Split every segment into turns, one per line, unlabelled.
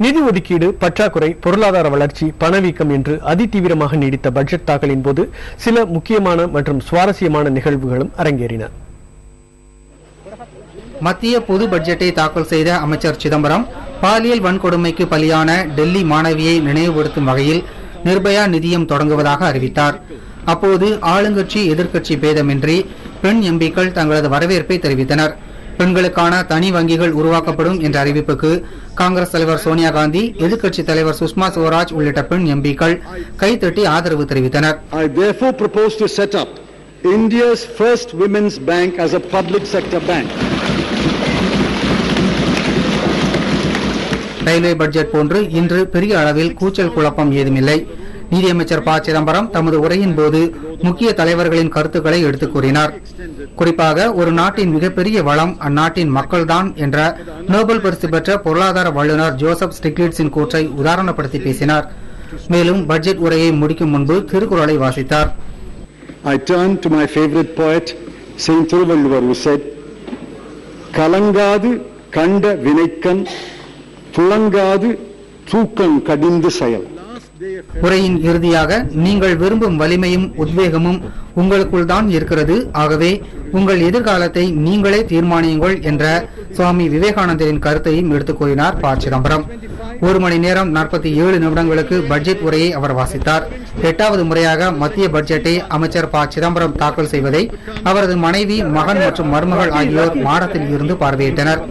நிதி ஒதுக்கீடு, பற்றாக்குறை, பொருளாதார வளர்ச்சி, பணவீக்கம் என்று அதிதீவிரமாக நீடித்த பட்ஜெட் தாக்கலின் போது சில முக்கியமான மற்றும் சுவாரஸ்யமான நிகழ்வுகளும் அரங்கேறின.
மத்திய பொது பட்ஜெட்டை தாக்கல் செய்த அமைச்சர் சிதம்பரம் பாலியல் வன்கொடுமைக்கு பலியான டெல்லி மாணவியை நினைவுபடுத்தும் வகையில் நிர்பயா நிதியம் தொடங்குவதாக அறிவித்தார். அப்போது ஆளுங்கட்சி எதிர்க்கட்சி பேதமின்றி பெண் எம்பிக்கள் தங்களது வரவேற்பை தெரிவித்தனர். பெண்களுக்கான தனி வங்கிகள் உருவாக்கப்படும் என்ற அறிவிப்புக்கு காங்கிரஸ் தலைவர் சோனியா காந்தி, எதிர்க்கட்சித் தலைவர் சுஷ்மா ஸ்வராஜ் உள்ளிட்ட பெண் எம்பிக்கள் கைதட்டி ஆதரவு தெரிவித்தனர்.
I therefore propose to set up India's first women's bank as a public sector bank.
Railway budget போன்று இன்று பெரிய அளவில் கூச்சல் குழப்பம் ஏதுமில்லை. நீதியமைச்சர் ப. சிதம்பரம் தமது உரையின் போது முக்கிய தலைவர்களின் கருத்துக்களை எடுத்துக் கூறினார். குறிப்பாக ஒரு நாட்டின் மிகப்பெரிய வளம் அந்நாட்டின் மக்கள்தான் என்ற நோபல் பரிசு பெற்ற பொருளாதார வல்லுநர் ஜோசப் ஸ்டிக்லிட்ஸின் கூற்றை உதாரணப்படுத்தி பேசினார். மேலும் பட்ஜெட் உரையை முடிக்கும் முன்பு திருக்குறளை வாசித்தார்.
I turn to my favorite poet, Saint Thiruvalluvar, who said, "Kalangadu kanda vinaikan, tulangadu தூக்கம் கடிந்து செயல்."
உரையின் இறுதியாக, நீங்கள் விரும்பும் வலிமையும் உத்வேகமும் உங்களுக்குள் தான் இருக்கிறது, ஆகவே உங்கள் எதிர்காலத்தை நீங்களே தீர்மானியுங்கள் என்ற சுவாமி விவேகானந்தரின் கருத்தையும் எடுத்துக் கூறினார் ப. சிதம்பரம். 1 மணி நேரம் 47 நிமிடங்களுக்கு பட்ஜெட் உரையை அவர் வாசித்தார். 8வது முறையாக மத்திய பட்ஜெட்டை அமைச்சர் ப. சிதம்பரம் தாக்கல் செய்வதை அவரது மனைவி, மகன் மற்றும் மருமகள் ஆகியோர் மாடத்தில் இருந்து பார்வையிட்டனர்.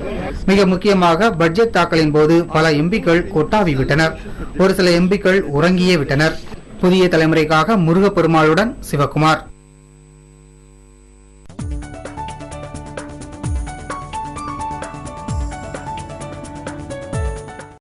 மிக முக்கியமாக பட்ஜெட் தாக்கலின் போது பல எம்பிக்கள் கொட்டாவி விட்டனர். ஒரு சில எம்பிக்கள் உறங்கியே விட்டனர். புதிய தலைமுறைக்காக முருகப்பெருமாளுடன் சிவகுமார்.